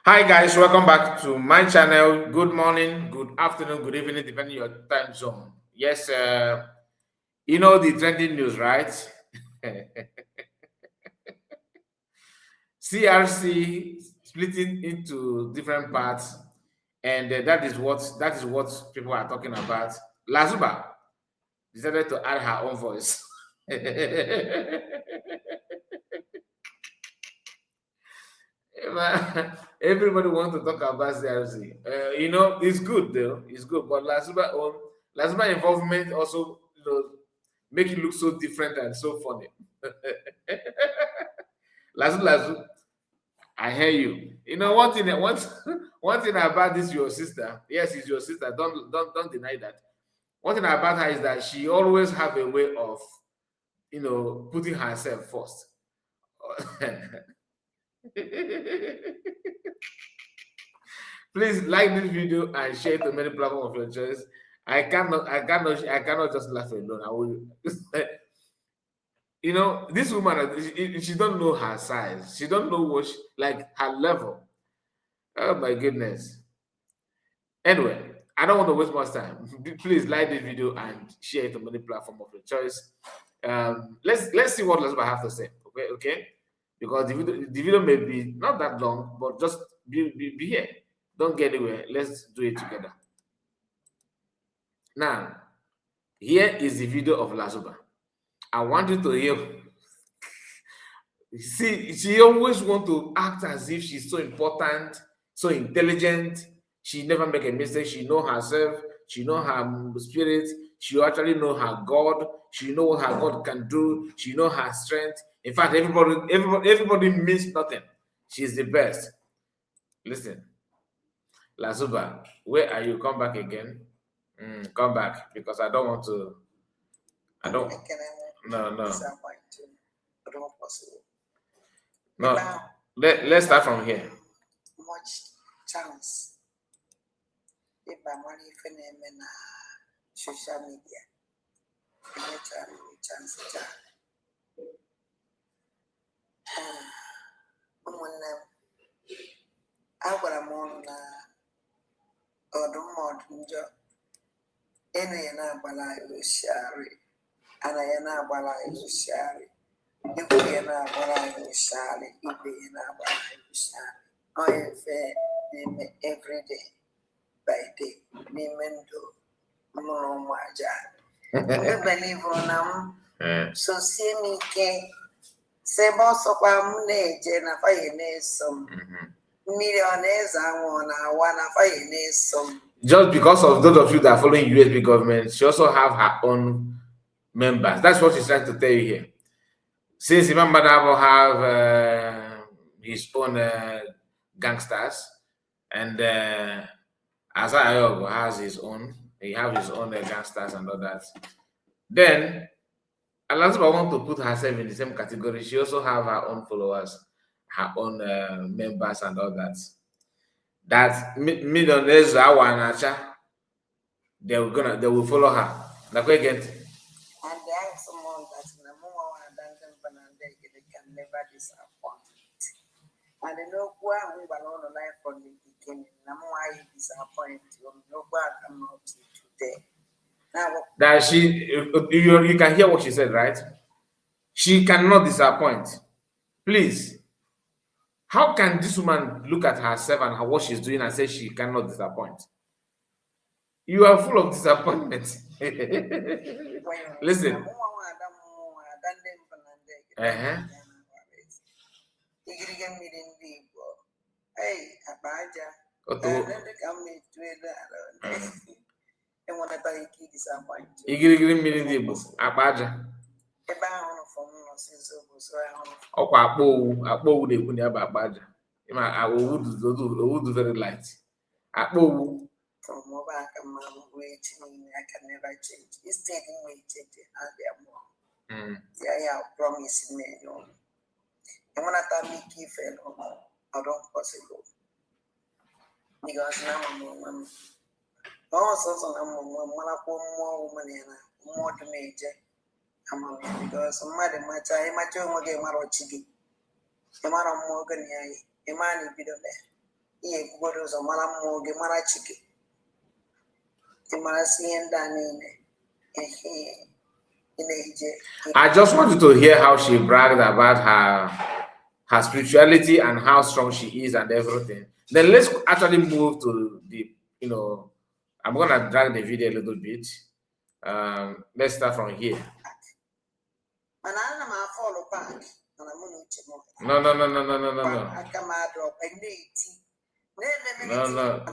Hi guys, welcome back to my channel. Good morning, good afternoon, good evening, depending on your time zone. Yes, you know the trending news, right? CRC splitting into different parts, and that is what people are talking about. Lasuba decided to add her own voice. Everybody wants to talk about CRC. It's good though. It's good, but Lasuba involvement also, make it look so different and so funny. Lazu, I hear you. You know one thing. One thing about this your sister. Yes, it's your sister. Don't deny that. One thing about her is that she always have a way of, putting herself first. Please like this video and share it to many platforms of your choice. I cannot just laugh alone. I will. This woman, she don't know her size. She don't know like her level. Oh my goodness. Anyway, I don't want to waste much time. Please like this video and share it to many platforms of your choice. Let's see what Lazarus have to say. Okay. Because the video may be not that long, but just be here. Don't get anywhere. Let's do it together. Now, here is the video of Lasuba. I want you to hear. See, she always want to act as if she's so important, so intelligent. She never make a mistake. She know herself. She know her spirit. She actually know her God. She know what her God can do. She know her strength. In fact, everybody means nothing. She's the best. Listen, Lasuba, where are you? Come back again. Come back because I don't want to. I don't. No. No. Let's start from here. Much chance. If I'm only in social media, chance. I got a mon or do more job. Any and I balai shari, and I and I balai shari. If we and I balai shari, if we and I balai shari. I fair every day by day. Memento, no maja. We believe on them. So see me, Sebo sopa mune jena fa yene some millionaires and one fa yene some. Just because of those of you that are following USB government, she also have her own members. That's what she's trying to tell you here. Since Imam Badabo have his own gangsters, and Asa Ayogo has his own, he have his own gangsters and all that. Then Alazuba want to put herself in the same category. She also have her own followers, her own members and all that. That millionaires are one they will follow her. Like again. And there are someone that they can never disappoint. And they know why we were on the life from the beginning. Why disappoint you? No one cannot today. That you can hear what she said, right? She cannot disappoint. Please, how can this woman look at herself and what she's doing and say she cannot disappoint? You are full of disappointment. Listen. Igirigiri mmiri ndị Igbo akpa aja ọkwa akpa owu na-ekwu na ya bụ akpa aja owu do very light akpa owu I can never change. It's taking me change and they are more. They are promising me. And when I tell me keep I don't possible. Because now I'm also more money and more to major. Because somebody might say, I'm a young game, I'm a chiggy. I'm a Morgan, a man will be the best. Ye Guru Zamara Mogi Marachiki. The Marasi and Danine. I just wanted to hear how she bragged about her spirituality and how strong she is and everything. Then let's actually move to the, I'm gonna drag the video a little bit. Let's start from here. No, no, no, no, no, no, no, no. No, no.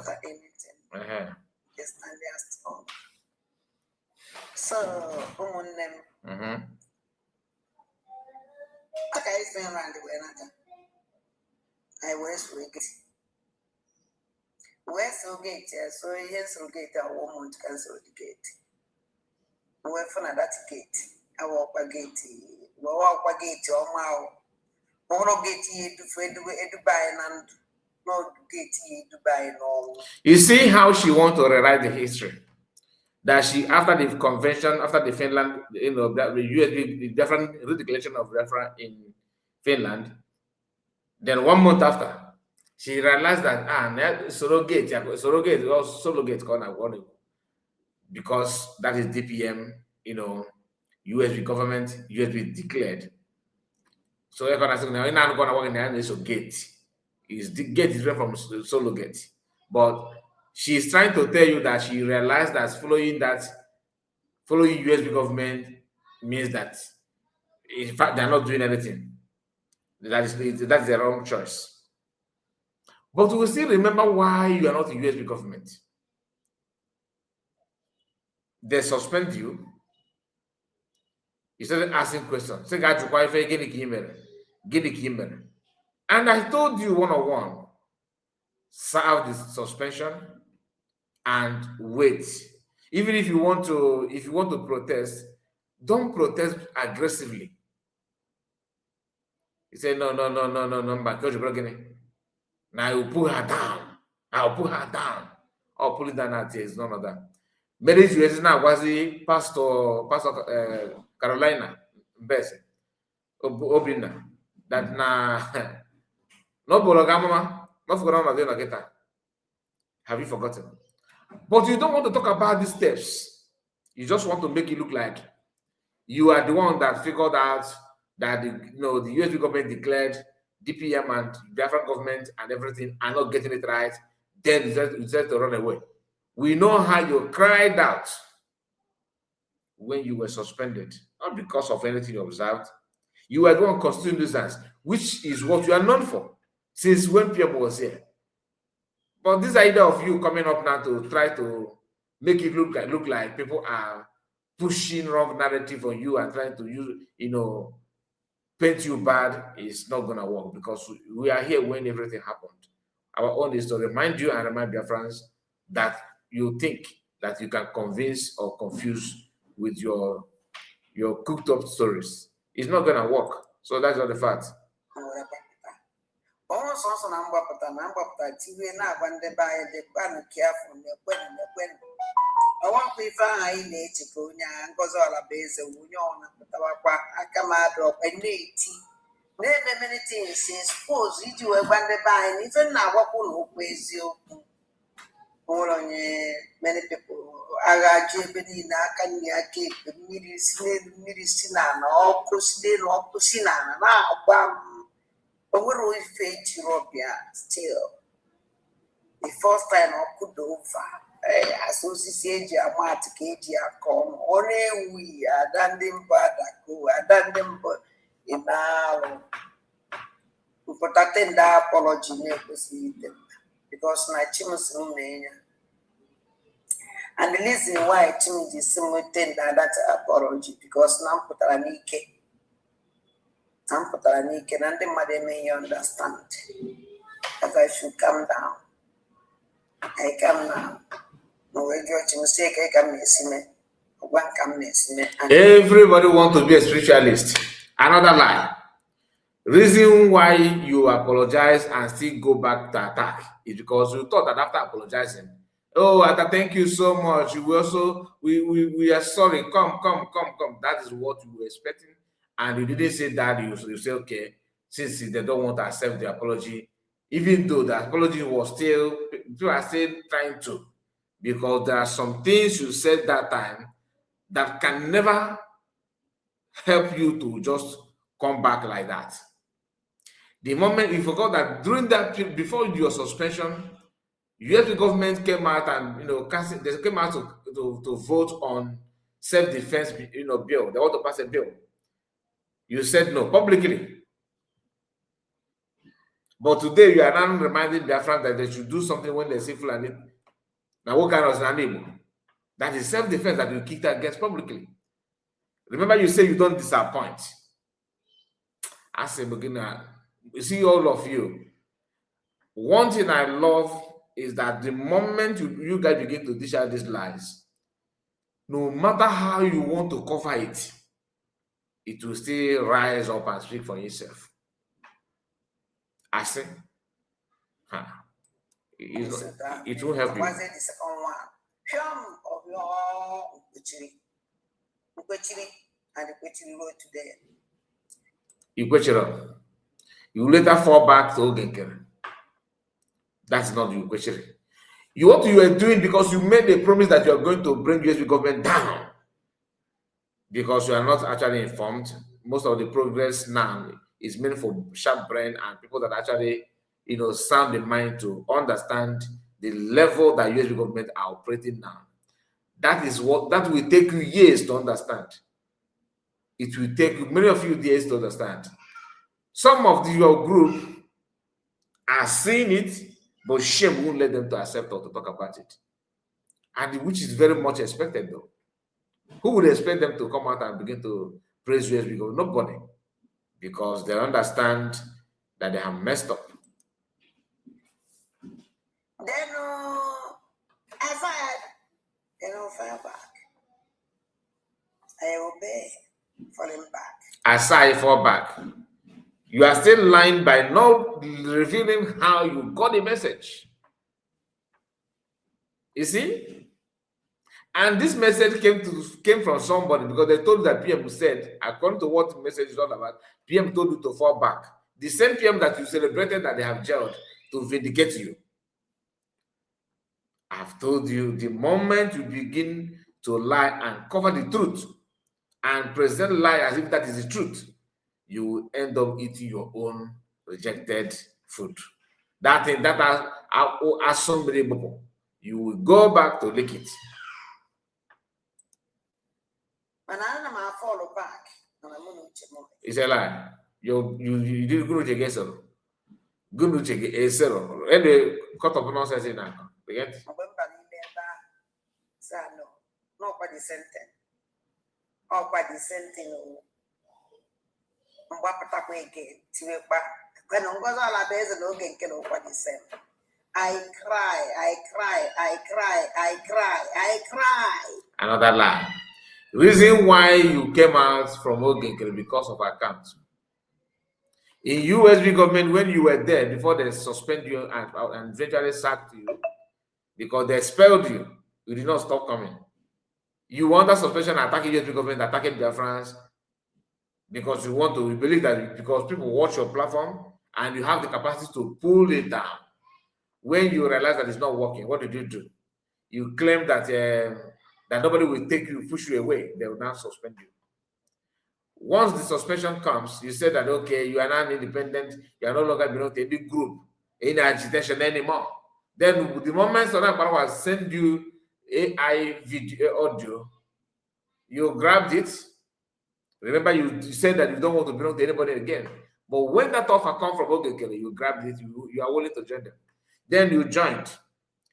So, okay, it's been around the way. I was wicked. Where's the gate? So, here's the gate. I won't cancel the gate. Where for that gate? I walk a gate. Walk a gate. Oh, my. One gate to Fred to buy and no gate to buy no. You see how she wants to rewrite the history. That she, after the convention, after the Finland, that the USB, the different redeclaration of referendum in Finland, then 1 month after, she realized that surrogate or surrogate because that is DPM, USB government, USB declared. So you're gonna say now you're not gonna work in the so gate. The gate is different from solo gate, but she's trying to tell you that she realized that following USB government means that in fact they're not doing anything. That's the wrong choice. But we will still remember why you are not in USB government. They suspend you. You started asking questions. Say, "God, and I told you one-on-one, serve the suspension and wait. Even if you want to protest, don't protest aggressively." He said, no, now I will pull her down. I'll pull her down. I'll pull it down at is none of that. Marriage is now was the Pastor Carolina Mbese Obinna that na no bologamama, not forgotten. Have you forgotten? But you don't want to talk about these steps. You just want to make it look like you are the one that figured out that the US government declared DPM and Biafran government and everything are not getting it right. Then you decided to run away. We know how you cried out when you were suspended, not because of anything you observed. You were the one constituting nuisance, which is what you are known for since when Pierre was here. But this idea of you coming up now to try to make it look like people are pushing wrong narrative on you and trying to use, paint you bad is not gonna work, because we are here when everything happened. Our own is to remind you and remind your friends that you think that you can convince or confuse with your cooked up stories. It's not gonna work. So that's not the fact. I want to find native because all a base of Union, Akamado, and Nati. Name many things, suppose you were banded by, and even now, what will praise you? All on many people. I got Jibini, Nakanya cake, the medicine, or Pusin or Pusina, now, but what we face Europea still. The first time I could over. Associate Jamat Katia come only we are done them Badaku, are done them in our protecting the apology because my chimus name. And the reason why Tim is similar that apology because Namputanike and the mother may understand that I should come down. I come now. Everybody wants to be a spiritualist. Another lie. Reason why you apologize and still go back to attack is because you thought that after apologizing, thank you so much. We are sorry. Come. That is what you were expecting, and you didn't say that. You say, okay, since they don't want to accept the apology, even though the apology was still, people are still trying to, because there are some things you said that time that can never help you to just come back like that. The moment you forgot that during that period, before your suspension, US government came out and they came out to vote on self-defense bill. They want to pass a bill. You said no publicly. But today you are now reminding Biafran that they should do something when they see Fulani. Now what kind of animal? That is self-defense that you kicked against publicly. Remember, you say you don't disappoint. I say, beginner, you see all of you. One thing I love is that the moment you guys begin to dish out these lies, no matter how you want to cover it, it will still rise up and speak for itself. I say, it will help you. You later fall back to Ogenkere. That's not you question. What you are doing because you made a promise that you are going to bring USB government down, because you are not actually informed. Most of the progress now is meant for sharp brain and people that actually sound in mind to understand the level that USB government are operating now. That will take you years to understand. It will take many of you years to understand. Some of your group are seeing it, but shame won't let them to accept or to talk about it. And which is very much expected though. Who would expect them to come out and begin to praise USB government? Nobody. Because they understand that they have messed up. Then I fired. Then I fell back. I obey, falling back. As I fall back, you are still lying by not revealing how you got the message. You see? And this message came from somebody, because they told you that PM said, according to what the message is all about, PM told you to fall back. The same PM that you celebrated that they have jailed to vindicate you. I've told you, the moment you begin to lie and cover the truth and present lie as if that is the truth, you will end up eating your own rejected food. That thing that has somebody, you will go back to lick it. Follow back. It's a lie. You did good to get so. Good to get a zero. And the cut of nonsense in that. Forget. No, by the sentence. Oh, by the sentence. I cry. Another lie. Reason why you came out from Ogenkere because of accounts. In USB government, when you were there, before they suspend you and eventually sacked you, because they expelled you, you did not stop coming. You want that suspension attacking USB government, attacking Biafrans, because you believe that because people watch your platform and you have the capacity to pull it down. When you realize that it's not working, what did you do? You claim that that nobody will take you, push you away. They will now suspend you. Once the suspension comes, you say that, okay, you are now independent, you are no longer belong to any group, any agitation anymore. Then the moment Sonam Barawa send you AI video audio, you grabbed it. Remember, you said that you don't want to belong to anybody again. But when that offer comes from Ogenkere, you grabbed it, you are willing to join them. Then you joined.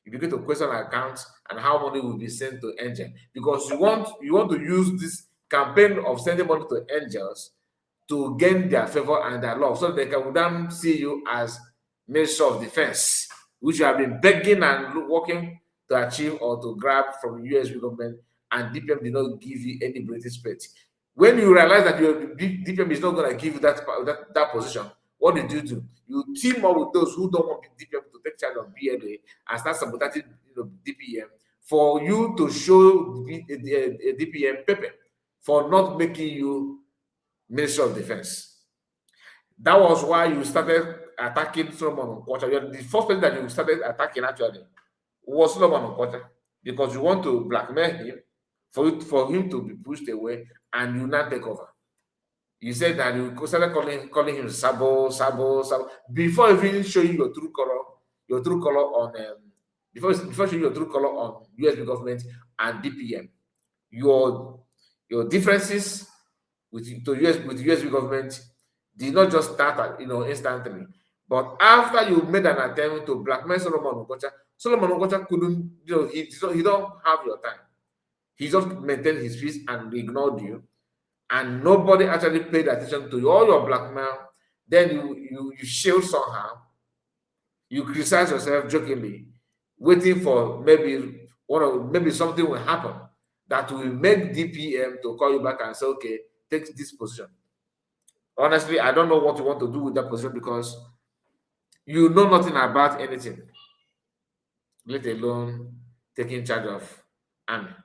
You begin to question accounts and how money will be sent to Angel, because you want to use this campaign of sending money to angels to gain their favor and their love, so they can then see you as Minister of Defense, which you have been begging and working to achieve or to grab from USB government, and DPM did not give you any British space. When you realize that your DPM is not going to give you that position, what did you do? You team up with those who don't want DPM to take charge of BLA and start sabotaging DPM for you to show DPM Pepe for not making you Minister of Defense. That was why you started attacking Solomon Nkwocha. The first person that you started attacking actually was Solomon Nkwocha, because you want to blackmail him for him to be pushed away, and you not take over. You said that you started calling him Sabo before even showing your true color on before showing your true color on USB government and DPM. Your differences with USB government did not just start instantly, but after you made an attempt to blackmail Solomon Nkwocha couldn't, he don't have your time. He just maintained his peace and ignored you, and nobody actually paid attention to all your blackmail. Then you shield somehow. You criticize yourself jokingly, waiting for maybe something will happen that will make DPM to call you back and say, okay, take this position. Honestly, I don't know what you want to do with that position, because you know nothing about anything, let alone taking charge of army.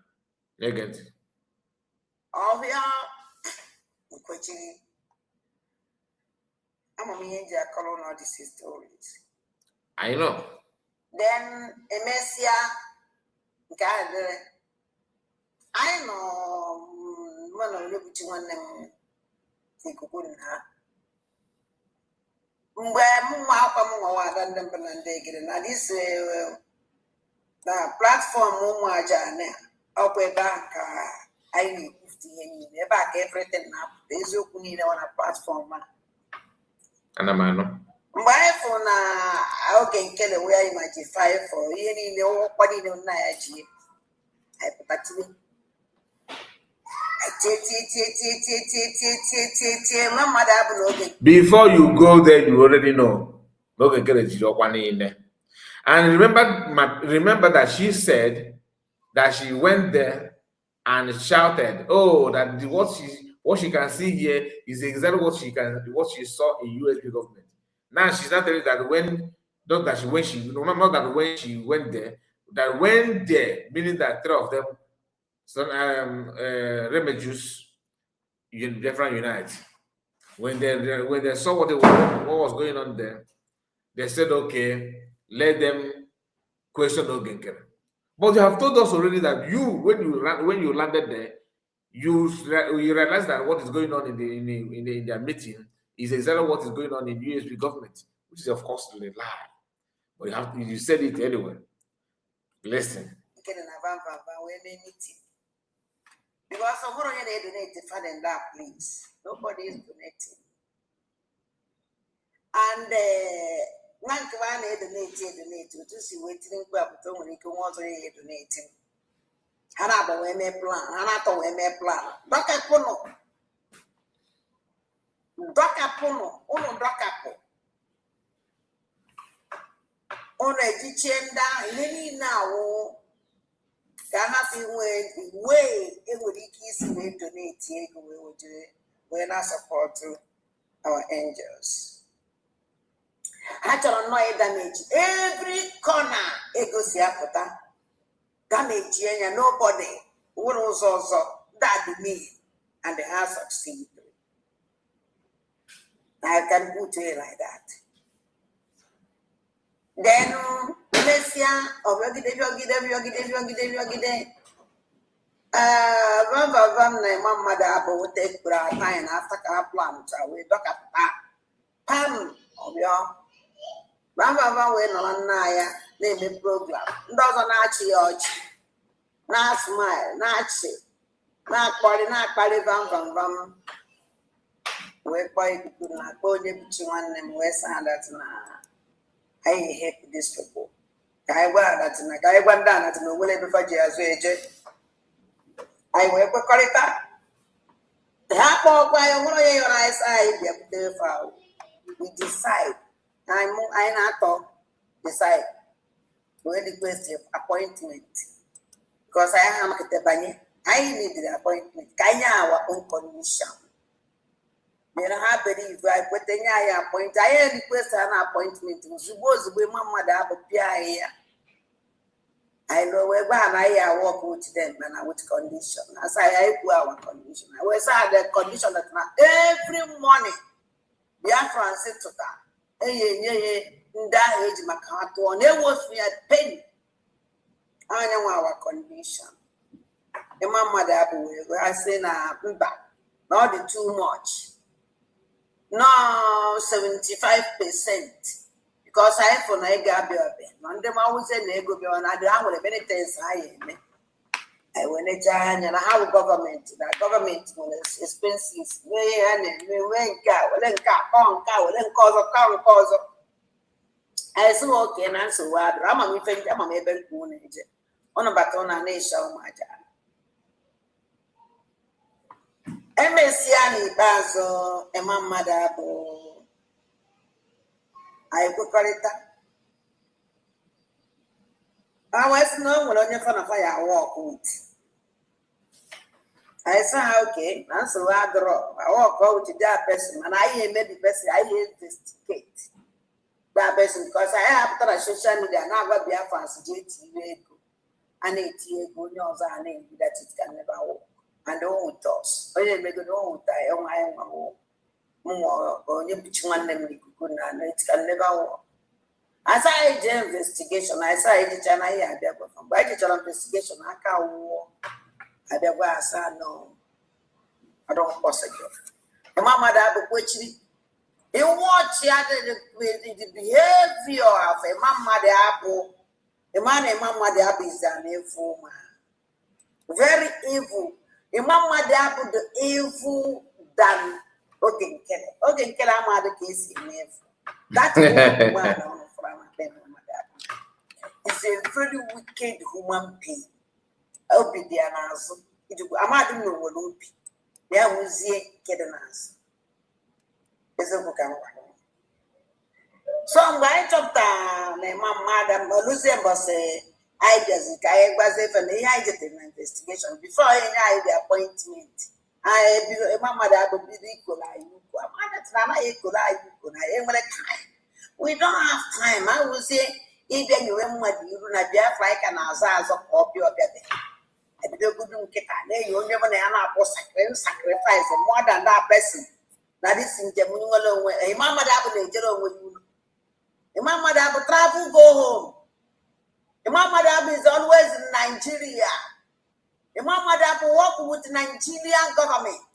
Negative. Oh, yeah. I'm a major color all these stories. I know. Then Emesia, God, I know one of you to one them take a good now. Where Mumma than them and they get in this platform Mumma up way back. I need 50 back everything up. There's no need on a platform. And I'm no. Why for now? Okay, get away. I might fire for any nobody no naji. I put before you go there, you already know. Okay, get a in there. And remember that she said that she went there and shouted, "Oh, that what she can see here is exactly what she saw in USB government." Now she's not telling that when she went there, meaning that three of them, some Remedios, different unite. When they saw what was going on there, they said, "Okay, let them question Ogenkere." But you have told us already that when you landed there, you realize that what is going on in their meeting is exactly what is going on in USB government, which is of course a lie. But you said it anyway. Listen. Because tomorrow they donate the fund and that, please. Nobody is donating. And Nankavan donate to see waiting up to when you can also donating. Hanaba we plan, Hanato we plan. Doka Pono, Ono Dokapo. Ono Ejichenda, Nini now. Happy way it would easy donate we're not support our angels. I don't know damage every corner it goes damage and nobody would also that me and the house succeed. I can put it like that. Then Messia or Rogide. My mother will take time after our plans. We look at that. Pam of your Ramba went on Naya, name a program. Doesn't actually not smile, not say, not body, vam. We're quite good, not going to one name West and that's now. I hate these people. I that's in a guy went down at the will before Jesus. I will call it back. The half of my own eyes, we decide. I not talk, decide. We request appointment. Because I am at the banner. I need the appointment. Kanya our own condition. Then I believe I put the appointment. I request an appointment. Suppose we mamma have a PIA. I know where I walk with them and with condition. As I our condition. I was at the condition that now every morning, Biafran sit to that. Nda age makato on it was me at penny. I know our condition. The mama that I say na back. Not the too much. No 75%. Because I for na ega be obe. And them always say na ego be on I do with many things I when it's and I have government, that government is expensive. When car, then cause. I said, okay, and answer what I'm a friend, I'm a maybe on a baton and a show my job. MSC Bazo, a mamma dabo. I could call it that. I was no one on your phone of fire walk with. I said, okay, and so I drop. I walk out to that person, and I made the person I investigate that person because I have to social media and I got be a fancy JT and it knows our name that it can never walk. And all with us. Oh, yeah, make it all die on my own. More or you pitch one name, and it can never walk. As I did investigation, I saw it and I had ever from by the investigation, I can't walk. I never said no. I don't prosecute. The mama that which he watch the behavior of a mama the apple. The man and mama the apple is an evil man. Very evil. The mama the apple the evil than okay, I'm the case in evil. That's one on it's a very wicked human being. I'll be the answer. I'm not doing what will be. There was a kid an answer. It's a book. So I'm going to talk to my madam, Lucifer say, I just was even I did an investigation before I had the appointment. My mother would be equal. We don't have time. I will say, even you remember not just like an Azaz of copy of your day. I don't go get a you never sacrifice more than that person. That is in the alone. A mamma that will with you. A mamma that will travel, go home. A mamma that is always in Nigeria. A mamma that will work with the Nigerian government.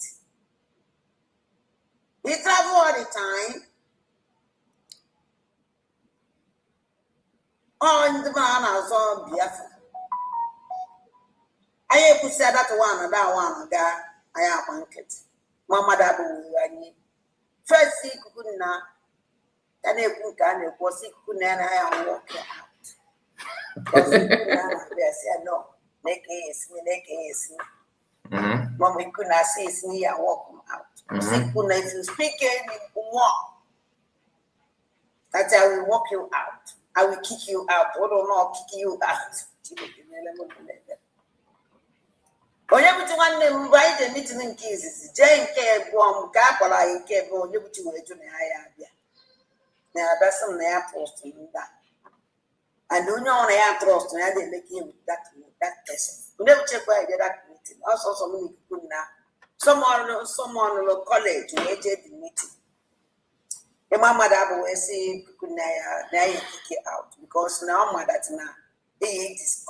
He travel all the time. On the man as on Biafra. I could say that one, I am banket. Mamma that will first see Kukuna, and a cook and a was sick, and I am walking out. They said, no, make is me. When we could not see me and walk out. If you speak any more, that I will walk you out. I will kick you out. Or not kick you out. When you put one name right and meeting in cases, Jane care bomb, Capala, and care bomb, you put you to the higher. Now that's some air trust in that. I do know air trust, and I didn't make you that person. We never check where I did that meeting. Also, so many people now. Someone in the college who aged the meeting. The mama that will say, now you kick it out because now, mother, now, this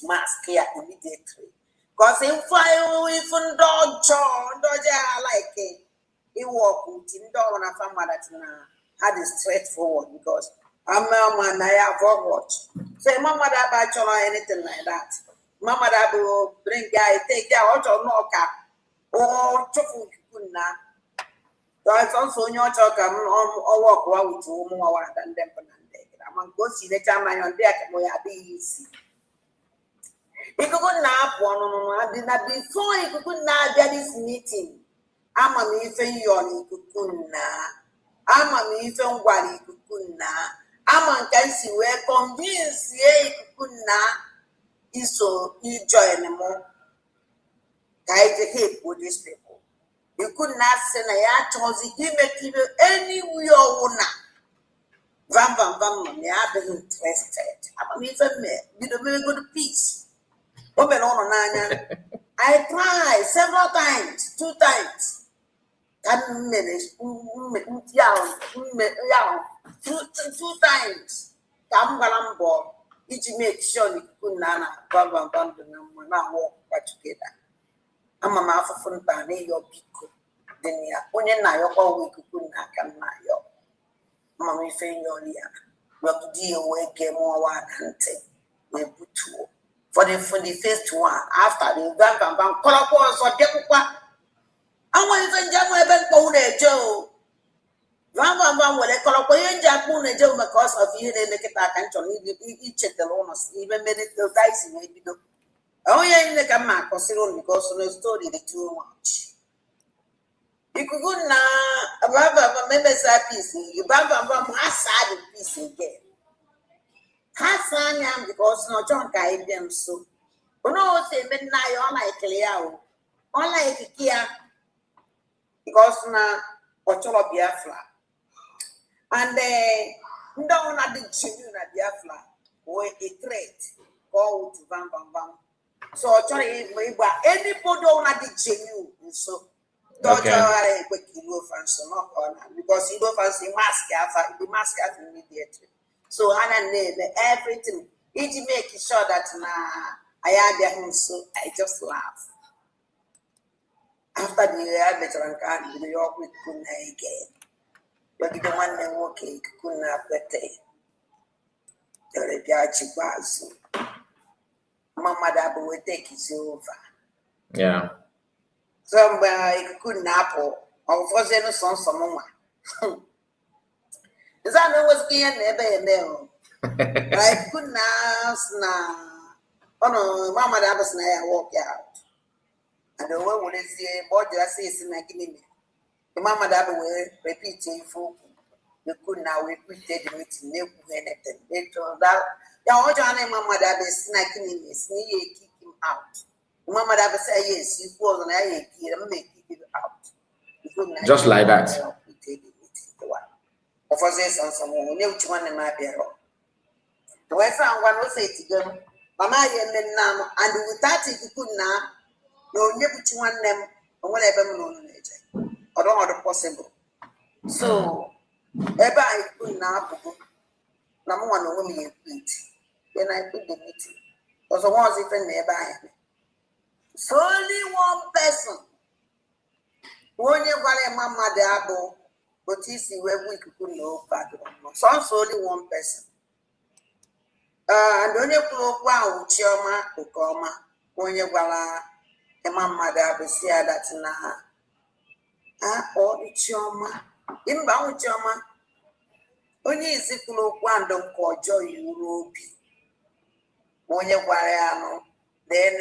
mask here immediately. Because if I even dodge like it, he walk with him down and family that now had it straightforward because I'm a man, I have watch. Say, mama that batch or anything like that. Mama that will bring guy, take out or knock up. Oh, chofu kuna. So it's also your talk or walk around with you more than them. I'm going to see the time I on deck and we are easy. You could nap one before you could not get this meeting. I'm a me for you kukuna. I'm a me for wali kukuna. I'm a can see where convince ye kukuna is so you join them more. Guide the hip with these people. You could not send a yard he make you anywhere owner. Vam, me I've been interested. I'm a me for me. You do very good peace. Women on I tried several times, 2 times. 10 minutes, two times. Kambalambo, it make sure you could nana, bam, now walk together. I'm a mouth of Fontane, your pico. Then ya, only now your whole week could not come now. Mammy Fain, your Liana. What do you wake game more one and take? We put two. For the first one, after the bam, color or get one. I want to jump my back on a Joe. Van will a color Japan a Joe because of you, they make it back and each at the owners, even made it the dicey maybe. Oh, yeah, like a mark or zero because no story the too much. You could go now about members at PC, you bam, my side of PC again. Hassan, because no John guide them so. No, say midnight all like Cleo, all like Kia. Because na Ocholo Biafra. And no na the genuine na Biafra or a threat go to bam. So Ocholo anybody na the genuine so don't worry quick you fancy not because you don't fancy mask the mask immediately. So Hannah name everything. It make sure that na I had their so I just laugh. After the veteran card, the York with Kuna again. But the one that walk in Kuna Pete. The Repiachi Basu. Mamma Dabo will take it over. Yeah. Somebody couldn't apple or was any son someone. The son was being never. I couldn't ask now. Oh no, Mamma Dabas and I walk out. And the one would say, boy, just says in a guinea. The Mamma Dabba will repeat it for you could now repeat the meeting, never anything. They told that the old Johnny Mamma Dabba is snacking in his knee, kick him out. Mamma Dabba say, yes, you was an eye, and make it out. Just like that. Of course, there's someone new to one in my bureau. The way found one will say to them, Mamma, and without it, you could now. No, never to one them, or whatever known I don't know possible. So, ever I could not put number one woman you beat. Then I put the meeting. Because I was even nearby. So only one person. One year while Mamma Dabo, but you see where we could know back. So only one person. And only cloak wow, Chioma, Ukoma, one year while Mamma Dabo said that now. Or the Chioma. Inbound Chioma. Only is it no one don't call joy Europe. When you guariano, then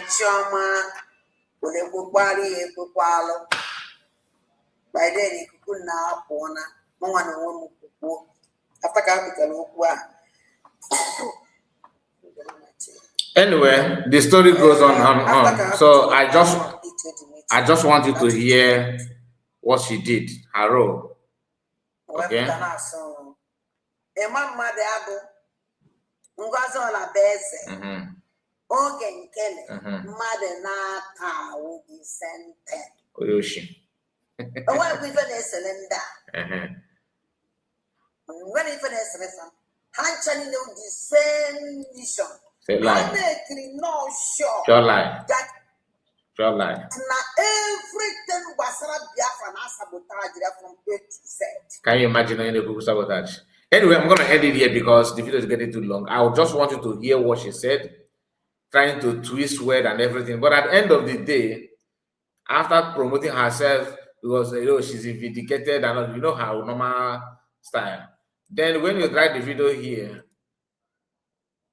Chioma will a good body a good wallow. By then he could now pona, no one won't go. After capital, anyway, the story goes on. So I just want you to hear what she did, her role. Okay. Oyoshi. Say lie. Your lie. Your lie. Everything was sabotage from A to Z. Can you imagine any Google sabotage? Anyway, I'm going to end it here because the video is getting too long. I just want you to hear what she said, trying to twist word and everything. But at the end of the day, after promoting herself, because she's vindicated and you know her normal style. Then when you drag the video here,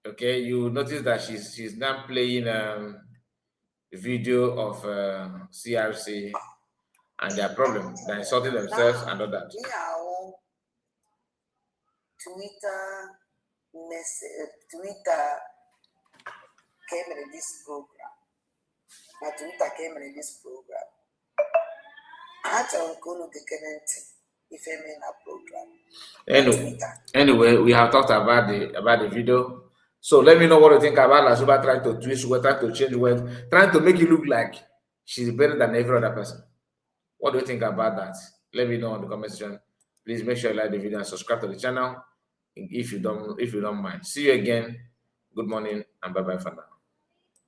okay, you notice that she's now playing a video of CRC and their problem. They're insulting themselves and all that. Twitter came in this program. Twitter came in this program. Anyway, we have talked about the video. So let me know what you think about Lasuba trying to twist, trying to change words, trying to make it look like she's better than every other person. What do you think about that? Let me know in the comment section. Please make sure you like the video and subscribe to the channel if you don't mind. See you again. Good morning and bye bye for now.